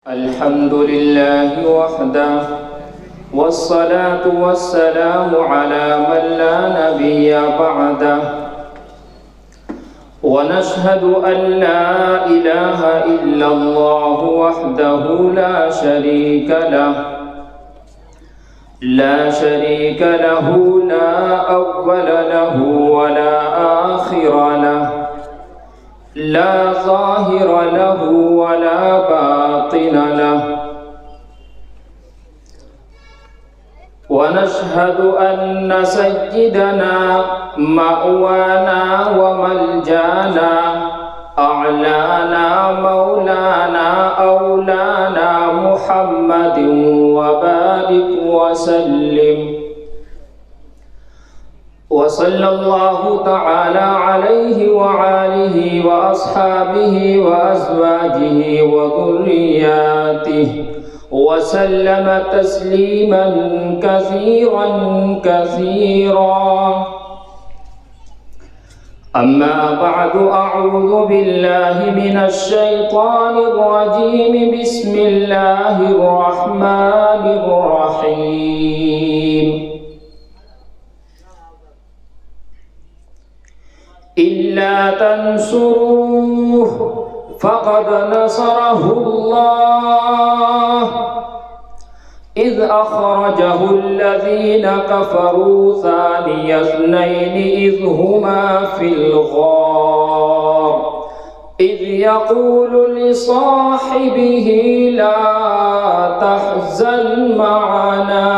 الحمد لله وحده والصلاة والسلام على من لا نبي بعده ونشهد أن لا إله إلا الله وحده لا شريك له لا أول له ولا آخر له لا ظاهر له ولا باطن له ونشهد أن سيدنا مأوانا وملجانا أعلانا مولانا أولانا محمد وبارك وسلم وصلى الله تعالى عليه وآله وأصحابه وأزواجه وذرياته وسلم تسليما كثيرا كثيرا. أما بعد، أعوذ بالله من الشيطان الرجيم. بسم الله الرحمن الرحيم. إلا تنصروه فقد نصره الله إذ أخرجه الذين كفروا ثاني اثنين إذ هما في الغار إذ يقول لصاحبه لا تحزن معنا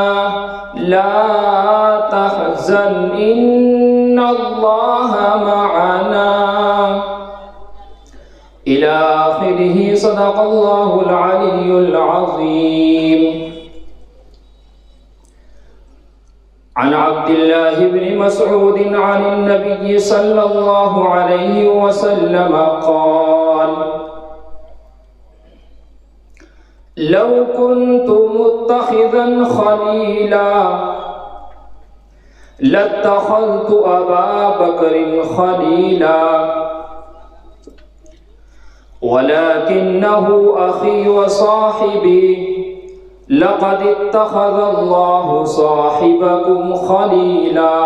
إن الله معنا إلى آخره. صدق الله العلي العظيم. عن عبد الله بن مسعود عن النبي صلى الله عليه وسلم قال: لو كنت متخذا خليلا لاتخذت أبا بكر خليلا ولكنه أخي وصاحبي لقد اتخذ الله صاحبكم خليلا.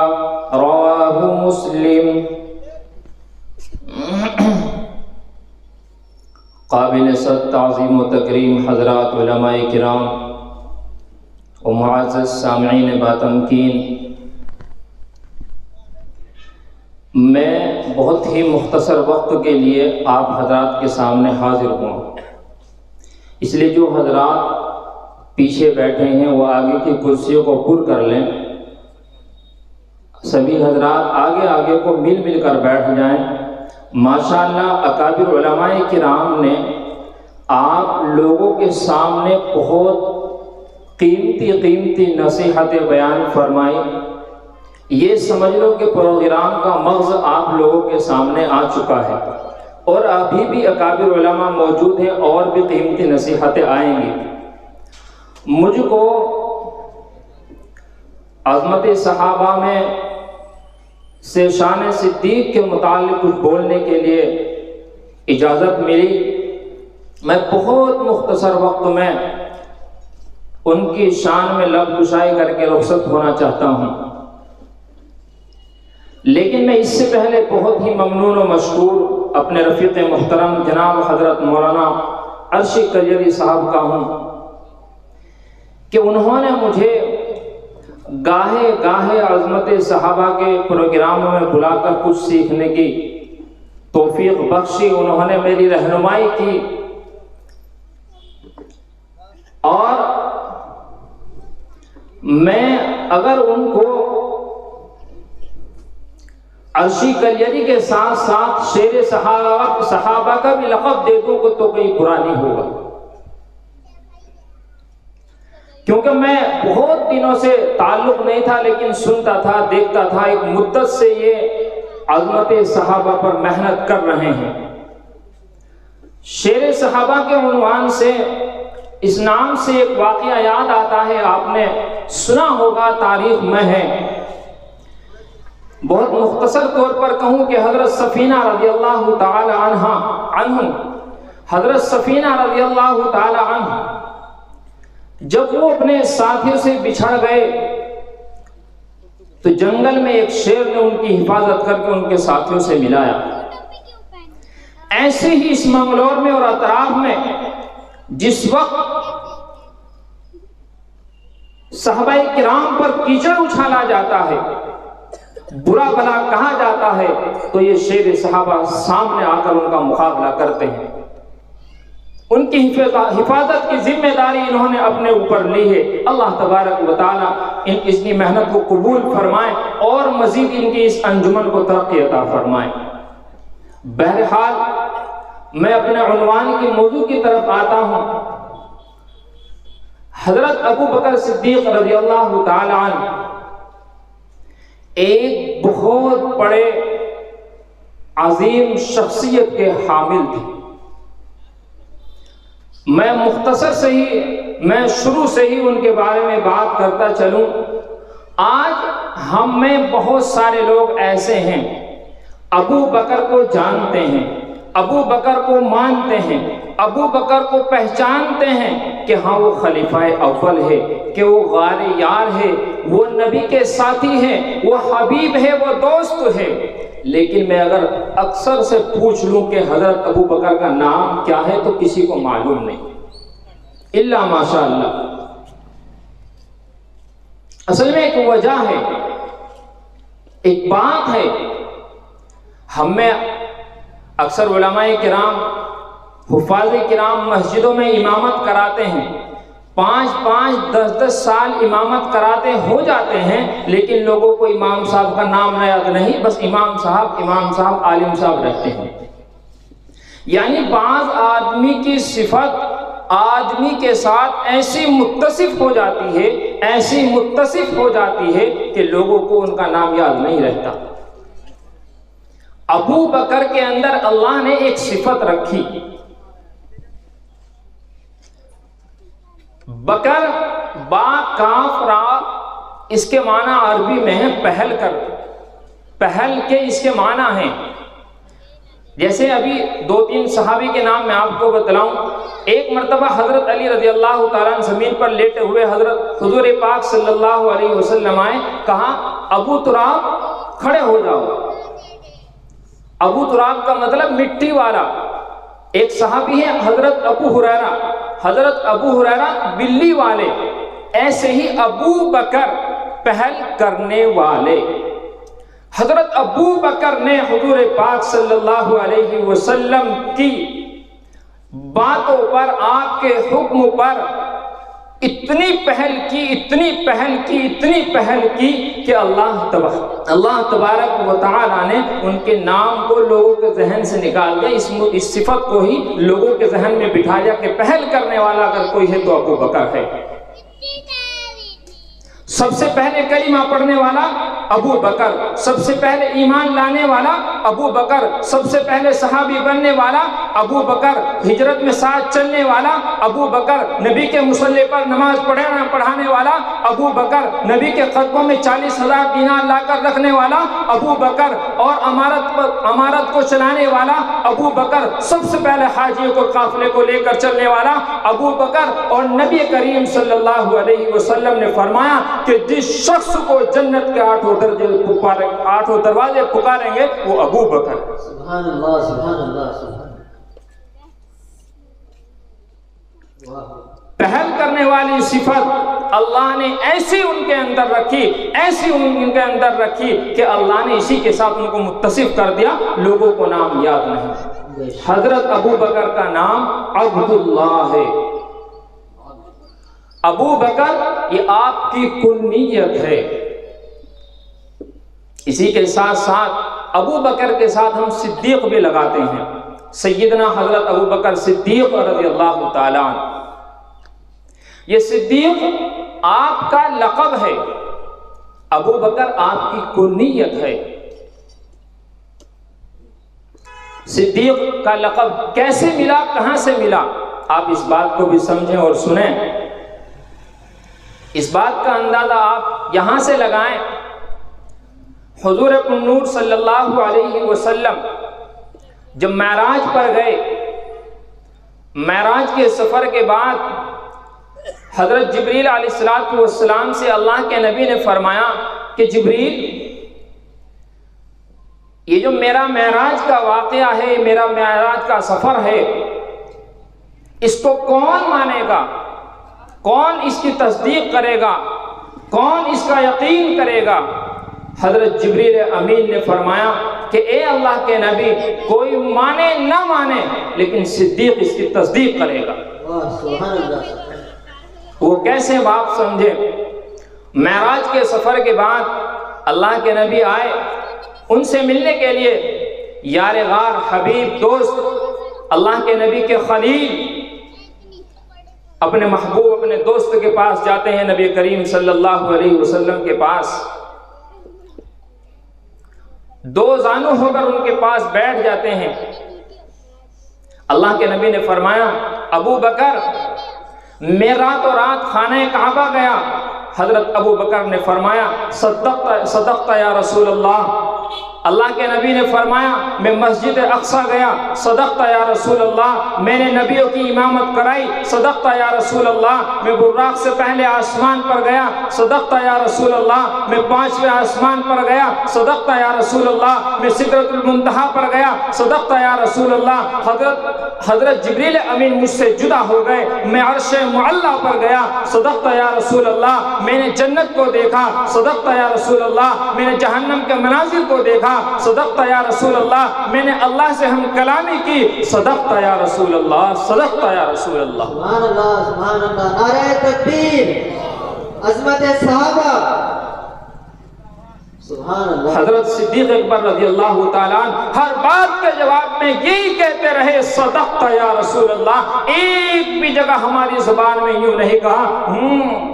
رواه مسلم. قابل صد تعظیم و تکریم حضرات علماء کرام و معزز سامعین باتمکین، میں بہت ہی مختصر وقت کے لیے آپ حضرات کے سامنے حاضر ہوں. اس لیے جو حضرات پیچھے بیٹھے ہیں وہ آگے کی کرسیوں کو پر کر لیں. سبھی حضرات آگے کو مل کر بیٹھ جائیں. ماشاءاللہ اکابر علماء کرام نے آپ لوگوں کے سامنے بہت قیمتی نصیحتیں بیان فرمائی. یہ سمجھ لو کہ پروگرام کا مغز آپ لوگوں کے سامنے آ چکا ہے اور ابھی بھی اکابر علماء موجود ہیں اور بھی قیمتی نصیحتیں آئیں گی. مجھ کو عظمت صحابہ میں سے شان صدیق کے متعلق کچھ بولنے کے لیے اجازت ملی. میں بہت مختصر وقت میں ان کی شان میں لب گشائی کر کے رخصت ہونا چاہتا ہوں، لیکن میں اس سے پہلے بہت ہی ممنون و مشکور اپنے رفیق محترم جناب حضرت مولانا عرشی کجری صاحب کا ہوں کہ انہوں نے مجھے گاہے عظمت صحابہ کے پروگراموں میں بلا کر کچھ سیکھنے کی توفیق بخشی. انہوں نے میری رہنمائی کی اور میں اگر ان کو عرشی کلیری کے ساتھ ساتھ شیر صحابہ کا بھی لقب دے دوں تو کوئی برا نہیں ہوگا، کیونکہ میں بہت دنوں سے تعلق نہیں تھا لیکن سنتا تھا، دیکھتا تھا. ایک مدت سے یہ عظمت صحابہ پر محنت کر رہے ہیں. شیر صحابہ کے عنوان سے اس نام سے ایک واقعہ یاد آتا ہے، آپ نے سنا ہوگا، تاریخ میں ہے. بہت مختصر طور پر کہوں کہ حضرت سفینہ رضی اللہ تعالی عنہ حضرت سفینہ رضی اللہ تعالی عنہ جب وہ اپنے ساتھیوں سے بچھڑ گئے تو جنگل میں ایک شیر نے ان کی حفاظت کر کے ان کے ساتھیوں سے ملایا۔ ایسے ہی اس منگلور میں اور اطراف میں جس وقت صحابہ کرام پر کیچڑ اچھالا جاتا ہے، برا بھلا کہا جاتا ہے، تو یہ شیر صحابہ سامنے آ کر ان کا مقابلہ کرتے ہیں۔ ان کی حفاظت کی ذمہ داری انہوں نے اپنے اوپر لی ہے۔ اللہ تبارک و تعالیٰ اس کی محنت کو قبول فرمائے اور مزید ان کی اس انجمن کو ترقی عطا فرمائے۔ بہرحال میں اپنے عنوان کی موضوع کی طرف آتا ہوں۔ حضرت ابو بکر صدیق رضی اللہ تعالی عنہ ایک بہت بڑے عظیم شخصیت کے حامل تھے۔ میں مختصر سے ہی، میں شروع سے ہی ان کے بارے میں بات کرتا چلوں۔ آج ہم میں بہت سارے لوگ ایسے ہیں ابو بکر کو جانتے ہیں، ابو بکر کو مانتے ہیں، ابو بکر کو پہچانتے ہیں کہ ہاں وہ خلیفہ اول ہے، کہ وہ غار یار ہے، وہ نبی کے ساتھی ہے، وہ حبیب ہے، وہ دوست ہے۔ لیکن میں اگر اکثر سے پوچھ لوں کہ حضرت ابو بکر کا نام کیا ہے تو کسی کو معلوم نہیں، الا ماشاء اللہ۔ اصل میں ایک وجہ ہے، ایک بات ہے، ہم میں اکثر علماء کرام، حفاظ کرام مسجدوں میں امامت کراتے ہیں، 5 10 سال امامت کراتے ہو جاتے ہیں، لیکن لوگوں کو امام صاحب کا نام یاد نہیں، بس امام صاحب عالم صاحب رہتے ہیں۔ یعنی بعض آدمی کی صفت آدمی کے ساتھ ایسی متصف ہو جاتی ہے، ایسی متصف ہو جاتی ہے کہ لوگوں کو ان کا نام یاد نہیں رہتا۔ ابو بکر کے اندر اللہ نے ایک صفت رکھی۔ بکر با کاف را، اس کے معنی عربی میں ہے پہل کر، پہل کے اس کے معنی ہیں۔ جیسے ابھی 2-3 صحابی کے نام میں آپ کو بتلاؤں۔ ایک مرتبہ حضرت علی رضی اللہ تعالیٰ عنہ زمین پر لیٹے ہوئے حضرت حضور پاک صلی اللہ علیہ وسلم آئے، کہا ابو تراب کھڑے ہو جاؤ۔ ابو تراب کا مطلب مٹی والا۔ ایک صحابی ہے حضرت ابو ہریرہ، حضرت ابو ہریرہ بلی والے، ایسے ہی ابو بکر پہل کرنے والے۔ حضرت ابو بکر نے حضور پاک صلی اللہ علیہ وسلم کی باتوں پر، آپ کے حکم پر اتنی پہل کی کہ اللہ تبارک و تعالی نے ان کے نام کو لوگوں کے ذہن سے نکال دیا، اس صفت کو ہی لوگوں کے ذہن میں بٹھایا کہ پہل کرنے والا اگر کوئی ہے تو ابو بکر ہے۔ سب سے پہلے کلمہ پڑھنے والا ابو بکر، سب سے پہلے ایمان لانے والا ابو بکر، سب سے پہلے صحابی بننے والا ابو بکر، ہجرت میں ساتھ چلنے والا ابو بکر، نبی کے مصلی پر نماز پڑھانے والا ابو بکر، نبی کے قدموں میں 40,000 دینار لا کر رکھنے والا ابو بکر، اور امارت کو چلانے والا ابو بکر، سب سے پہلے حاجیوں کو قافلے کو لے کر چلنے والا ابو بکر۔ اور نبی کریم صلی اللہ علیہ وسلم نے فرمایا کہ جس شخص کو جنت کے 8 دروازے پکاریں گے وہ ابو بکر۔ سبحان اللہ، سبحان اللہ، سبحان اللہ۔ پہل کرنے والی صفت اللہ نے ایسی ان کے اندر رکھی کہ اللہ نے اسی کے ساتھ ان کو متصف کر دیا، لوگوں کو نام یاد نہیں۔ حضرت ابو بکر کا نام عبداللہ ہے۔ ابو بکر یہ آپ کی کنیت ہے۔ اسی کے ساتھ ساتھ ابو بکر کے ساتھ ہم صدیق بھی لگاتے ہیں، سیدنا حضرت ابو بکر صدیق رضی اللہ تعالیٰ عنہ۔ یہ صدیق آپ کا لقب ہے، ابو بکر آپ کی کنیت ہے۔ صدیق کا لقب کیسے ملا، کہاں سے ملا، آپ اس بات کو بھی سمجھیں اور سنیں۔ اس بات کا اندازہ آپ یہاں سے لگائیں، حضور نور صلی اللہ علیہ وسلم جب معراج پر گئے، معراج کے سفر کے بعد حضرت جبریل علیہ السلام سے اللہ کے نبی نے فرمایا کہ جبریل، یہ جو میرا معراج کا واقعہ ہے، میرا معراج کا سفر ہے، اس کو کون مانے گا؟ کون اس کی تصدیق کرے گا؟ کون اس کا یقین کرے گا؟ حضرت جبریل امین نے فرمایا کہ اے اللہ کے نبی، کوئی مانے نہ مانے لیکن صدیق اس کی تصدیق کرے گا۔ سبحان اللہ۔ وہ کیسے باپ سمجھے؟ معراج کے سفر کے بعد اللہ کے نبی آئے ان سے ملنے کے لیے، یار غار، حبیب، دوست، اللہ کے نبی کے خلیل، اپنے محبوب، اپنے دوست کے پاس جاتے ہیں، نبی کریم صلی اللہ علیہ وسلم کے پاس، دو زانو ہو کر ان کے پاس بیٹھ جاتے ہیں۔ اللہ کے نبی نے فرمایا ابو بکر، میں رات و رات خانہ کعبہ گیا۔ حضرت ابو بکر نے فرمایا صدقت یا رسول اللہ۔ اللہ کے نبی نے فرمایا میں مسجد اقصی گیا، صدقت یا رسول اللہ، میں نے نبیوں کی امامت کرائی، صدقت یا رسول اللہ، میں براق سے پہلے آسمان پر گیا، صدقت یا رسول اللہ، میں 5ویں آسمان پر گیا، صدقت یا رسول اللہ، میں سدرۃ المنتہا پر گیا، صدقت یا رسول اللہ۔ حضرت جبریل امین مجھ سے جدا ہو گئے، میں عرش معلیٰ پر گیا، صدقت یا رسول اللہ، میں نے جنت کو دیکھا، صدقت یا رسول اللہ، میں نے جہنم کے مناظر کو دیکھا، صدقت یا رسول اللہ، میں نے اللہ سے ہم کلامی کی، صدقت یا رسول اللہ، صدقت یا رسول اللہ۔ سبحان اللہ، سبحان اللہ، نعرہ تکبیر، عظمت صحابہ، سبحان اللہ۔ حضرت صدیق اکبر رضی اللہ تعالیٰ عنہ ہر بات کے جواب میں یہی کہتے رہے صدقت یا رسول اللہ۔ ایک بھی جگہ ہماری زبان میں یوں نہیں کہا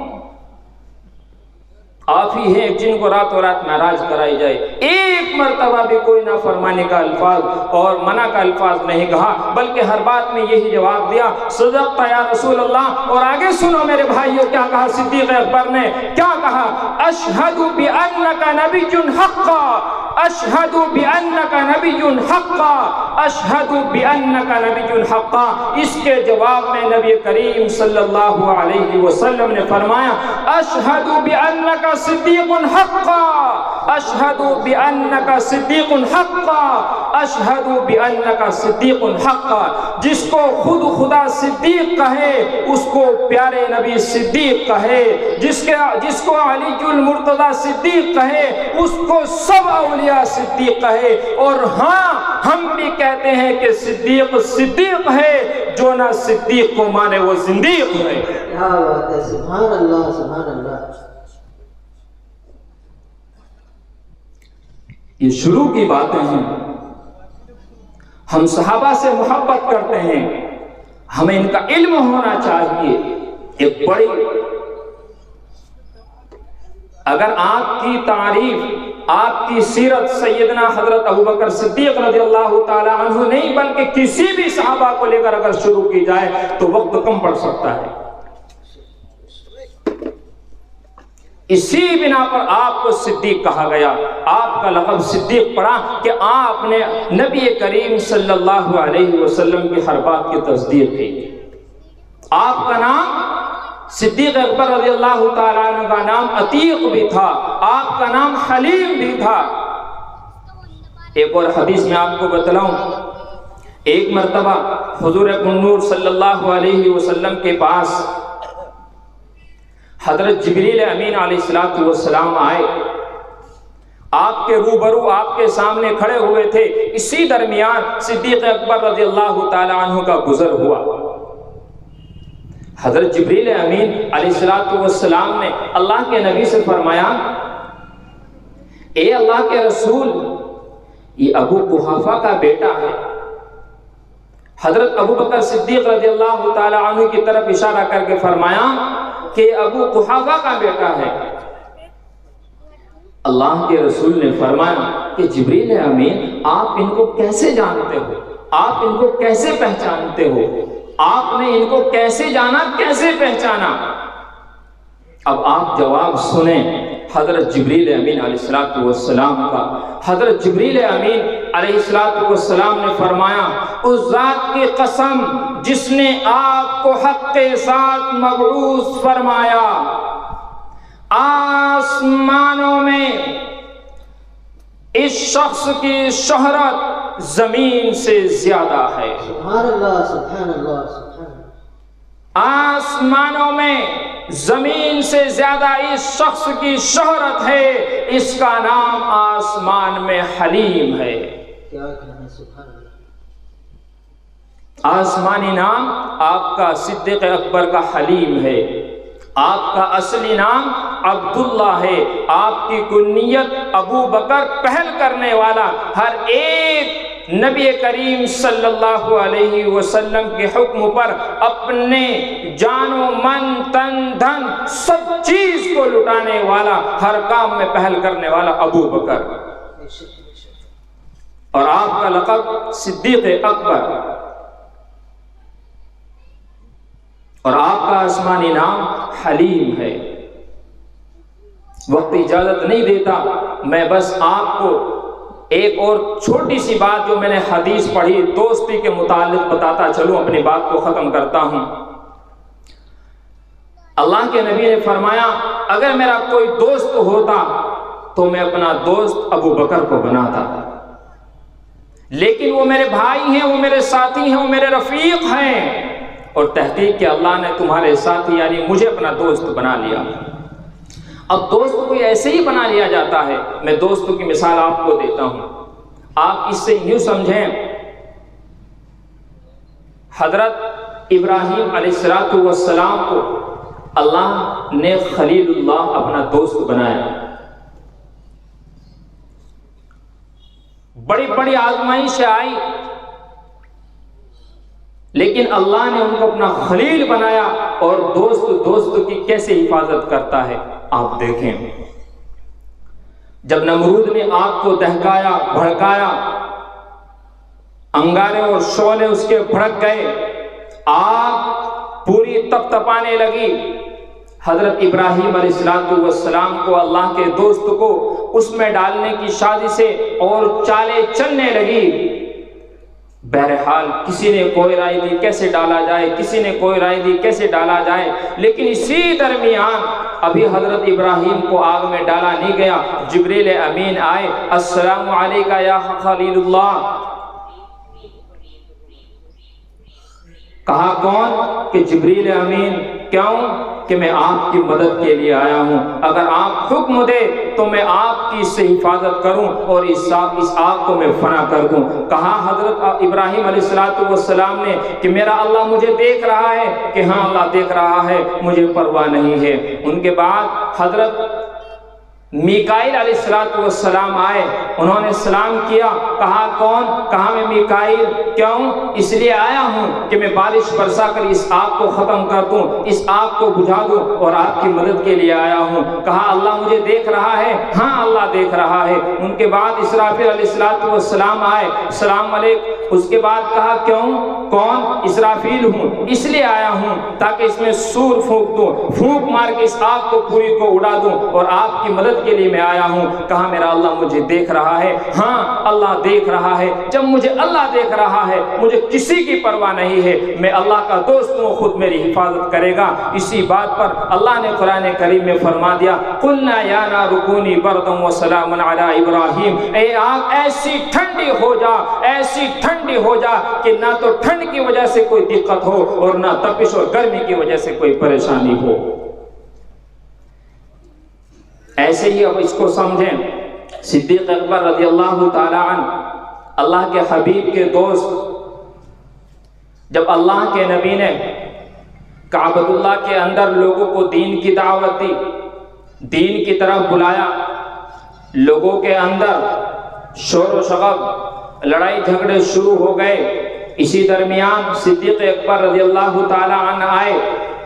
آپ ہی ہیں جن کو رات و رات معراج کرائی جائے، ایک مرتبہ بھی کوئی نافرمانی کا الفاظ اور منع کا الفاظ نہیں کہا، بلکہ ہر بات میں یہی جواب دیا صدقت یا رسول اللہ۔ اور آگے سنو میرے بھائیوں کیا کہا صدیق اکبر نے، کیا کہا؟ اشہد بانک نبی حقا، اشہد بانک نبی حقا، اشہد بانک نبی حقا۔ اس کے جواب میں نبی کریم صلی اللہ علیہ وسلم نے فرمایا اشہد بانک صدیق حقا، اشہد بانک صدیق حقا، اشہد بانک صدیق حقا۔ جس کو خود خدا صدیق کہے اس کو پیارے نبی صدیق کہے، جس کو علی المرتضی صدیق کہے اس کو سب اولیاء صدیق کہے۔ اور ہاں ہم بھی کہتے ہیں کہ صدیق صدیق ہے، جو نہ صدیق کو مانے وہ زندیق ہے۔ کیا بات ہے، سبحان اللہ، سبحان اللہ۔ یہ شروع کی باتیں ہیں، ہم صحابہ سے محبت کرتے ہیں، ہمیں ان کا علم ہونا چاہیے۔ ایک بڑی، اگر آپ کی تعریف، آپ کی سیرت سیدنا حضرت ابوبکر صدیق رضی اللہ تعالی عنہ نہیں بلکہ کسی بھی صحابہ کو لے کر اگر شروع کی جائے تو وقت کم پڑ سکتا ہے۔ اسی بنا پر آپ کو صدیق کہا گیا، آپ کا لقب صدیق پڑا کہ آپ نے نبی کریم صلی اللہ علیہ وسلم کی ہر بات کی تصدیق کی۔ آپ کا نام صدیق اکبر رضی اللہ تعالیٰ عنہ کا نام عتیق بھی تھا، آپ کا نام حلیم بھی تھا۔ ایک اور حدیث میں آپ کو بتلاؤں، ایک مرتبہ حضور نور صلی اللہ علیہ وسلم کے پاس حضرت جبریل امین علیہ السلام آئے، آپ کے روبرو، آپ کے سامنے کھڑے ہوئے تھے۔ اسی درمیان صدیق اکبر رضی اللہ تعالی عنہ کا گزر ہوا۔ حضرت جبریل امین علیہ السلام نے اللہ کے نبی سے فرمایا اے اللہ کے رسول، یہ ابو قحافہ کا بیٹا ہے۔ حضرت ابوبکر صدیق رضی اللہ تعالی عنہ کی طرف اشارہ کر کے فرمایا کہ ابو قحافہ کا بیٹا ہے۔ اللہ کے رسول نے فرمایا کہ جبریل امین آپ ان کو کیسے جانتے ہو، آپ ان کو کیسے پہچانتے ہو، آپ نے ان کو کیسے جانا، کیسے پہچانا؟ اب آپ جواب سنیں حضرت جبریل امین علیہ السلام کا۔ حضرت جبریل امین علیہ السلام نے فرمایا، اس ذات کی قسم جس نے آپ کو حق کے ساتھ مبعوث فرمایا، آسمانوں میں اس شخص کی شہرت زمین سے زیادہ ہے۔ سبحان اللہ، سبحان اللہ، سبحان اللہ۔ آسمانوں میں زمین سے زیادہ اس شخص کی شہرت ہے، اس کا نام آسمان میں حلیم ہے۔ کیا کہنا، سبحان اللہ۔ آسمانی نام آپ کا صدیق اکبر کا حلیم ہے، آپ کا اصلی نام عبداللہ ہے، آپ کی کنیت ابو بکر پہل کرنے والا۔ ہر ایک نبی کریم صلی اللہ علیہ وسلم کے حکم پر اپنے جان و من تن دھن سب چیز کو لٹانے والا، ہر کام میں پہل کرنے والا ابو بکر، اور آپ کا لقب صدیق اکبر، اور آپ کا آسمانی نام حلیم ہے۔ وقت اجازت نہیں دیتا، میں بس آپ کو ایک اور چھوٹی سی بات جو میں نے حدیث پڑھی دوستی کے متعلق بتاتا چلوں، اپنی بات کو ختم کرتا ہوں۔ اللہ کے نبی نے فرمایا، اگر میرا کوئی دوست ہوتا تو میں اپنا دوست ابو بکر کو بناتا، لیکن وہ میرے بھائی ہیں، وہ میرے ساتھی ہیں، وہ میرے رفیق ہیں، اور تحقیق کہ اللہ نے تمہارے ساتھی یعنی مجھے اپنا دوست بنا لیا۔ اب دوست کوئی ایسے ہی بنا لیا جاتا ہے؟ میں دوستوں کی مثال آپ کو دیتا ہوں، آپ اس سے یوں سمجھیں، حضرت ابراہیم علیہ السلام کو اللہ نے خلیل اللہ اپنا دوست بنایا۔ بڑی بڑی آزمائشیں آئی، لیکن اللہ نے ان کو اپنا خلیل بنایا، اور دوست کی کیسے حفاظت کرتا ہے آپ دیکھیں۔ جب نمرود نے آگ کو دہکایا، بھڑکایا، انگارے اور شعلے اس کے بھڑک گئے، آگ پوری تپ تپانے لگی، حضرت ابراہیم علیہ السلام کو اللہ کے دوست کو اس میں ڈالنے کی سازشیں اور چالیں چلنے لگی۔ بہرحال کسی نے کوئی رائے دی کیسے ڈالا جائے، کسی نے کوئی رائے دی کیسے ڈالا جائے، لیکن اسی درمیان ابھی حضرت ابراہیم کو آگ میں ڈالا نہیں گیا، جبریل امین آئے، السلام علیکہ یا خلیل اللہ۔ کہا کون؟ کہ جبریل امین۔ کیوں؟ کہ میں آپ کی مدد کے لیے آیا ہوں، اگر آپ حکم دے تو میں آپ کی اس سے حفاظت کروں اور اس آگ کو میں فنا کر دوں۔ کہا حضرت ابراہیم علیہ السلام نے کہ میرا اللہ مجھے دیکھ رہا ہے، کہ ہاں اللہ دیکھ رہا ہے، مجھے پرواہ نہیں ہے۔ ان کے بعد حضرت میکائیل علیہ السلام آئے، انہوں نے سلام کیا، کہا کون؟ کہا میں میکائیل۔ کیوں؟ اس لیے آیا ہوں کہ میں بارش برسا کر اس آگ کو ختم کر دوں، اس آگ کو بجھا دوں، اور آپ کی مدد کے لیے آیا ہوں۔ کہا اللہ مجھے دیکھ رہا ہے؟ ہاں اللہ دیکھ رہا ہے۔ ان کے بعد اسرافیل علیہ السلام آئے، السلام علیکم۔ اس کے بعد کہا کیوں؟ کون؟ اسرافیل ہوں، اس لیے آیا ہوں تاکہ اس میں سور پھونک دوں، پھونک مار کے اس آگ کو پوری کو اڑا دوں، اور آپ کی مدد کے لیے میں آیا ہوں۔ کہا میرا اللہ مجھے دیکھ رہا ہے؟ ہاں اللہ دیکھ رہا ہے۔ جب مجھے اللہ دیکھ رہا ہے، مجھے کسی کی پرواہ نہیں ہے، میں اللہ کا دوست ہوں، خود میری حفاظت کرے گا۔ اسی بات پر اللہ نے قرآن کریم میں فرما دیا، قلنا یا نار کونی بردا وسلاما علی ابراہیم، اے آگ ایسی ٹھنڈی ہو جا، ایسی ٹھنڈی ہو جا کہ نہ تو ٹھنڈ کی وجہ سے کوئی دقت ہو اور نہ تپش اور گرمی کی وجہ سے کوئی پریشانی ہو۔ ایسے ہی اب اس کو سمجھیں، صدیق اکبر رضی اللہ تعالی عنہ، اللہ کے حبیب کے دوست، جب اللہ کے نبی نے کعبۃ اللہ کے اندر لوگوں کو دین کی دعوت دی، دین کی طرف بلایا، لوگوں کے اندر شور و شغب، لڑائی جھگڑے شروع ہو گئے۔ اسی درمیان صدیق اکبر رضی اللہ تعالی عنہ آئے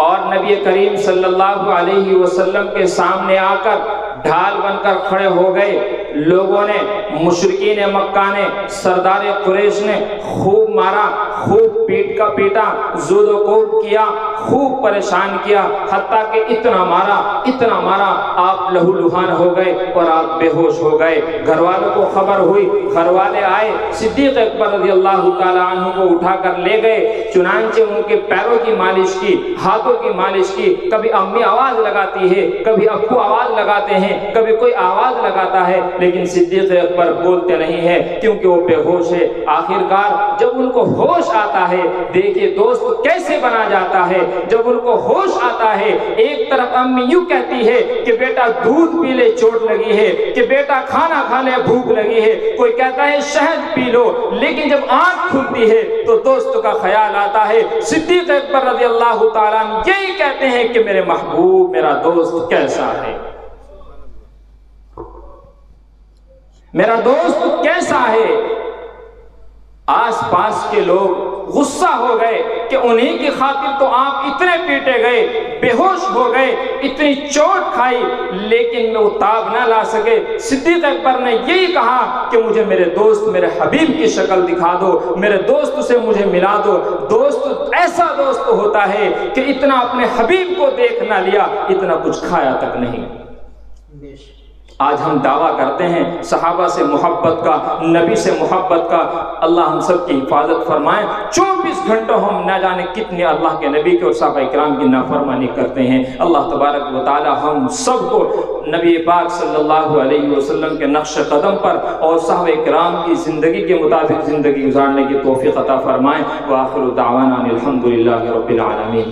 اور نبی کریم صلی اللہ علیہ وسلم کے سامنے آ کر ڈھال بن کر کھڑے ہو گئے۔ لوگوں نے، مشرکین مکہ نے، سردار قریش نے خوب مارا، خوب پیٹا، زود و کوب کیا، خوب پریشان کیا، حتیٰ کہ اتنا مارا آپ لہو لہان ہو گئے اور آپ بے ہوش ہو گئے۔ گھر والوں کو خبر ہوئی، گھر والے آئے، صدیق اکبر رضی اللہ تعالیٰ عنہ کو اٹھا کر لے گئے، چنانچہ ان کے پیروں کی مالش کی، ہاتھوں کی مالش کی۔ کبھی امی آواز لگاتی ہے، کبھی ابو آواز لگاتے ہیں، کبھی کوئی آواز لگاتا ہے، لیکن صدیق اکبر بولتے نہیں ہیں کیونکہ وہ بے ہوش ہے۔ آخرکار جب ان کو ہوش آتا ہے، دیکھیے دوست کیسے بنا جاتا ہے، جب ان کو ہوش آتا ہے، ایک طرف امی یوں کہتی ہے کہ بیٹا دودھ پی لے چوٹ لگی ہے، کہ بیٹا کھانا کھا لے بھوک لگی ہے، کوئی کہتا ہے شہد پی لو، لیکن جب آنکھ کھلتی ہے تو دوست کا خیال آتا ہے۔ صدیق اکبر رضی اللہ تعالیٰ عنہ یہی کہتے ہیں کہ میرے محبوب، میرا دوست کیسا ہے، میرا دوست کیسا ہے۔ آس پاس کے لوگ غصہ ہو گئے کہ انہی کی خاطر تو آپ اتنے پیٹے گئے، بے ہوش ہو گئے، اتنی چوٹ کھائی، لیکن وہ تاب نہ لا سکے۔ صدیق اکبر نے یہی کہا کہ مجھے میرے دوست، میرے حبیب کی شکل دکھا دو، میرے دوست سے مجھے ملا دو۔ دوست ایسا دوست ہوتا ہے کہ اتنا اپنے حبیب کو دیکھ نہ لیا، اتنا کچھ کھایا تک نہیں۔ آج ہم دعویٰ کرتے ہیں صحابہ سے محبت کا، نبی سے محبت کا۔ اللہ ہم سب کی حفاظت فرمائے۔ 24 گھنٹوں ہم نہ جانے کتنے اللہ کے نبی کے اور صحابہ اکرام کی نافرمانی کرتے ہیں۔ اللہ تبارک و تعالی ہم سب کو نبی پاک صلی اللہ علیہ وسلم کے نقش قدم پر اور صحابہ اکرام کی زندگی کے مطابق زندگی گزارنے کی توفیق عطا فرمائے۔ وآخر دعوانا الحمدللہ رب العالمین۔